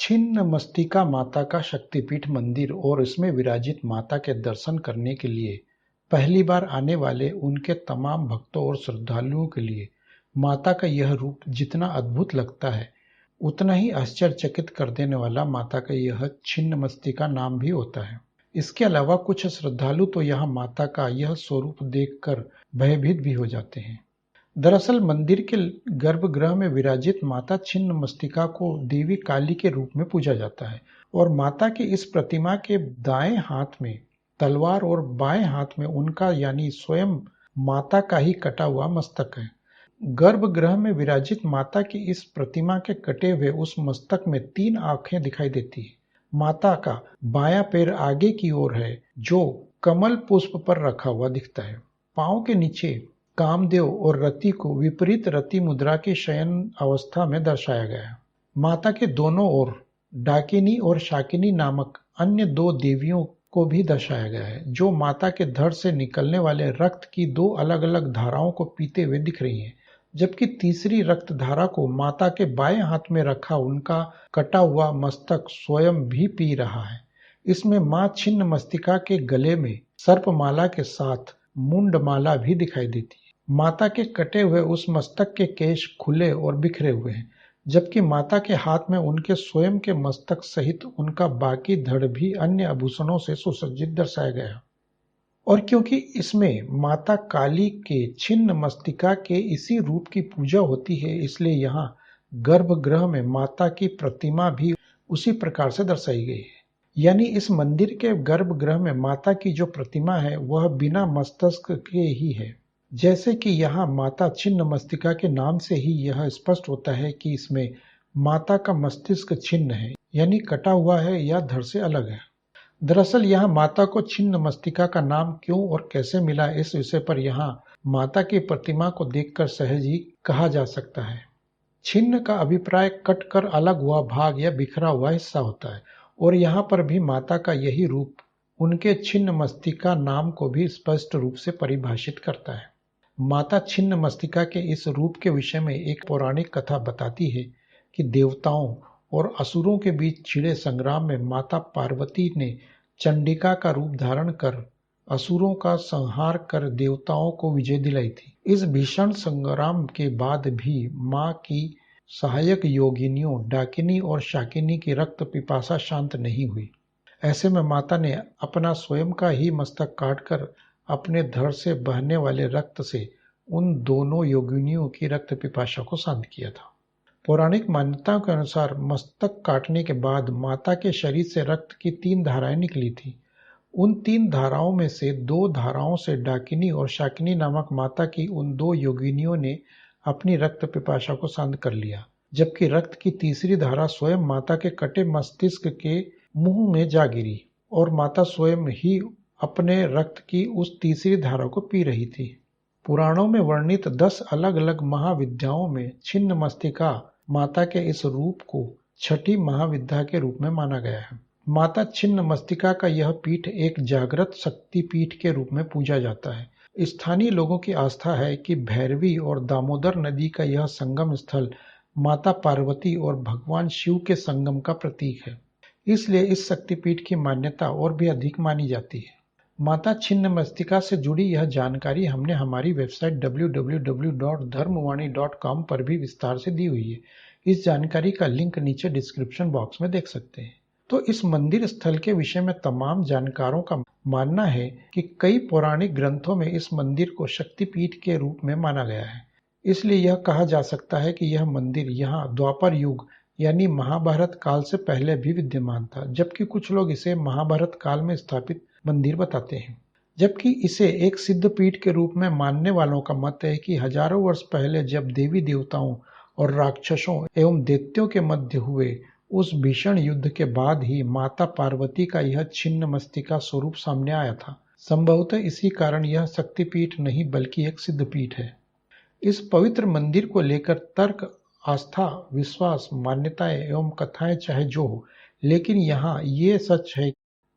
छिन्न मस्तिका माता का शक्तिपीठ मंदिर और इसमें विराजित माता के दर्शन करने के लिए पहली बार आने वाले उनके तमाम भक्तों और श्रद्धालुओं के लिए माता का यह रूप जितना अद्भुत लगता है, उतना ही आश्चर्यचकित कर देने वाला माता का यह छिन्न मस्तिका नाम भी होता है। इसके अलावा कुछ श्रद्धालु तो यहाँ माता का यह स्वरूप देखकर भयभीत भी हो जाते हैं। दरअसल मंदिर के गर्भगृह में विराजित माता छिन्न मस्तिका को देवी काली के रूप में पूजा जाता है और माता की इस प्रतिमा के दाएं हाथ में तलवार और बाएं हाथ में उनका यानी स्वयं माता का ही कटा हुआ मस्तक है। गर्भगृह में विराजित माता की इस प्रतिमा के कटे हुए उस मस्तक में 3 आंखें दिखाई देती है। माता का बायां पैर आगे की ओर है जो कमल पुष्प पर रखा हुआ दिखता है। पांव के नीचे कामदेव और रति को विपरीत रति मुद्रा की शयन अवस्था में दर्शाया गया है। माता के दोनों ओर डाकिनी और शाकिनी नामक अन्य 2 देवियों को भी दर्शाया गया है, जो माता के धड़ से निकलने वाले रक्त की 2 अलग अलग धाराओं को पीते हुए दिख रही हैं, जबकि तीसरी रक्त धारा को माता के बाएं हाथ में रखा उनका कटा हुआ मस्तक स्वयं भी पी रहा है। इसमें मां छिन्न मस्तिका के गले में सर्पमाला के साथ मुंडमाला भी दिखाई देती है। माता के कटे हुए उस मस्तक के केश खुले और बिखरे हुए हैं, जबकि माता के हाथ में उनके स्वयं के मस्तक सहित उनका बाकी धड़ भी अन्य आभूषणों से सुसज्जित दर्शाया गया। और क्योंकि इसमें माता काली के छिन्न मस्तिका के इसी रूप की पूजा होती है, इसलिए यहाँ गर्भगृह में माता की प्रतिमा भी उसी प्रकार से दर्शाई गई है। यानी इस मंदिर के गर्भगृह में माता की जो प्रतिमा है वह बिना मस्तक के ही है। जैसे कि यहाँ माता छिन्न मस्तिका के नाम से ही यह स्पष्ट होता है कि इसमें माता का मस्तिष्क छिन्न है, यानी कटा हुआ है या धड़ से अलग है। दरअसल यहाँ माता को छिन्न मस्तिका का नाम क्यों और कैसे मिला, इस विषय पर यहाँ माता की प्रतिमा को देखकर सहज ही कहा जा सकता है। छिन्न का अभिप्राय कटकर अलग हुआ भाग या बिखरा हुआ हिस्सा होता है और यहाँ पर भी माता का यही रूप उनके छिन्न मस्तिका नाम को भी स्पष्ट रूप से परिभाषित करता है। माता छिन्न मस्तिका के इस रूप के विषय में एक पौराणिक कथा बताती है कि देवताओं और असुरों के बीच छिड़े संग्राम में माता पार्वती ने चंडिका का रूप धारण कर असुरों का संहार कर देवताओं को विजय दिलाई थी। इस भीषण संग्राम के बाद भी मां की सहायक योगिनियों डाकिनी और शाकिनी की रक्त पिपासा शांत नहीं हुई। ऐसे में माता ने अपना स्वयं का ही मस्तक काटकर अपने धड़ से बहने वाले रक्त से उन दोनों योगिनियों की रक्त पिपासा को शांत किया था। पौराणिक मान्यताओं के अनुसार मस्तक काटने के बाद माता के शरीर से रक्त की 3 धाराएं निकली थी। उन 3 धाराओं में से 2 धाराओं से डाकिनी और शाकिनी नामक माता की उन 2 योगिनियों ने अपनी रक्त पिपासा को शांत कर लिया, जबकि रक्त की तीसरी धारा स्वयं माता के कटे मस्तिष्क के मुंह में जा गिरी और माता स्वयं ही अपने रक्त की उस तीसरी धारा को पी रही थी। पुराणों में वर्णित 10 अलग अलग महाविद्याओं में छिन्न मस्तिका माता के इस रूप को छठी महाविद्या के रूप में माना गया है। माता छिन्न मस्तिका का यह पीठ एक जागृत शक्ति पीठ के रूप में पूजा जाता है। स्थानीय लोगों की आस्था है कि भैरवी और दामोदर नदी का यह संगम स्थल माता पार्वती और भगवान शिव के संगम का प्रतीक है, इसलिए इस शक्तिपीठ की मान्यता और भी अधिक मानी जाती है। माता छिन्न मस्तिका से जुड़ी यह जानकारी हमने हमारी वेबसाइट www.dharmwani.com पर भी विस्तार से दी हुई है। इस जानकारी का लिंक नीचे डिस्क्रिप्शन बॉक्स में देख सकते हैं। तो इस मंदिर स्थल के विषय में तमाम जानकारों का मानना है कि कई पौराणिक ग्रंथों में इस मंदिर को शक्तिपीठ के रूप में माना गया है। इसलिए यह कहा जा सकता है कि यह मंदिर यहाँ द्वापर युग यानी महाभारत काल से पहले भी विद्यमान था, जबकि कुछ लोग इसे महाभारत काल में स्थापित मंदिर बताते हैं। जबकि इसे एक सिद्ध पीठ के रूप में मानने वालों का मत है कि हजारों वर्ष पहले जब देवी देवताओं और राक्षसों एवं दैत्यों के मध्य हुए उस भीषण युद्ध के बाद ही माता पार्वती का यह छिन्न मस्तिका स्वरूप सामने आया था। संभवतः इसी कारण यह शक्तिपीठ नहीं बल्कि एक सिद्ध पीठ है। इस पवित्र मंदिर को लेकर तर्क, आस्था, विश्वास, मान्यताएं एवं कथाएं चाहे जो हो, लेकिन यहाँ ये सच है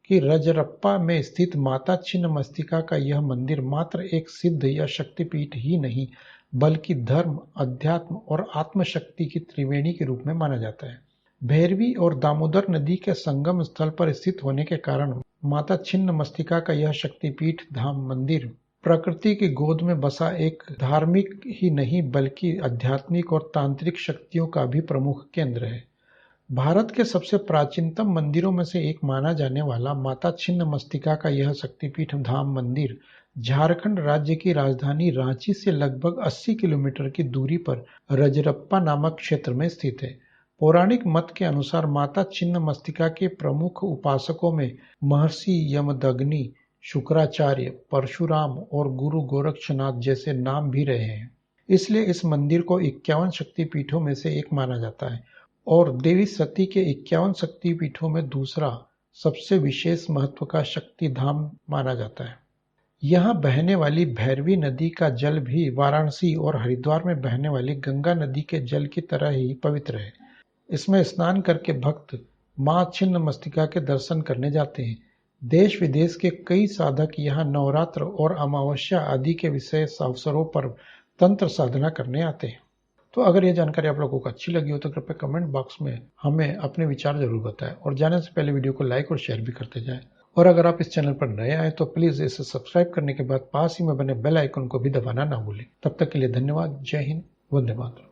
कि रजरप्पा में स्थित माता छिन्न मस्तिका का यह मंदिर मात्र एक सिद्ध या शक्तिपीठ ही नहीं बल्कि धर्म, अध्यात्म और आत्मशक्ति की त्रिवेणी के रूप में माना जाता है। भैरवी और दामोदर नदी के संगम स्थल पर स्थित होने के कारण माता छिन्नमस्तिका का यह शक्तिपीठ धाम मंदिर प्रकृति की गोद में बसा एक धार्मिक ही नहीं बल्कि आध्यात्मिक और तांत्रिक शक्तियों का भी प्रमुख केंद्र है। भारत के सबसे प्राचीनतम मंदिरों में से एक माना जाने वाला माता छिन्नमस्तिका का यह शक्तिपीठ धाम मंदिर झारखंड राज्य की राजधानी रांची से लगभग 80 किलोमीटर की दूरी पर रजरप्पा नामक क्षेत्र में स्थित है। पौराणिक मत के अनुसार माता छिन्नमस्तिका के प्रमुख उपासकों में महर्षि यमदग्नि, शुक्राचार्य, परशुराम और गुरु गोरक्षनाथ जैसे नाम भी रहे हैं। इसलिए इस मंदिर को 51 शक्तिपीठों में से एक माना जाता है और देवी सती के 51 शक्तिपीठों में दूसरा सबसे विशेष महत्व का शक्ति धाम माना जाता है। यहाँ बहने वाली भैरवी नदी का जल भी वाराणसी और हरिद्वार में बहने वाली गंगा नदी के जल की तरह ही पवित्र है। इसमें स्नान करके भक्त मां छिन्नमस्तिका के दर्शन करने जाते हैं। देश विदेश के कई साधक यहाँ नवरात्र और अमावस्या आदि के विशेष अवसरों पर तंत्र साधना करने आते हैं। तो अगर यह जानकारी आप लोगों को अच्छी लगी हो तो कृपया कमेंट बॉक्स में हमें अपने विचार जरूर बताएं और जाने से पहले वीडियो को लाइक और शेयर भी करते जाएं। और अगर आप इस चैनल पर नए आए तो प्लीज इसे सब्सक्राइब करने के बाद पास ही में बने बेल आइकन को भी दबाना ना भूलें। तब तक के लिए धन्यवाद। जय हिंद, वंदे मातरम।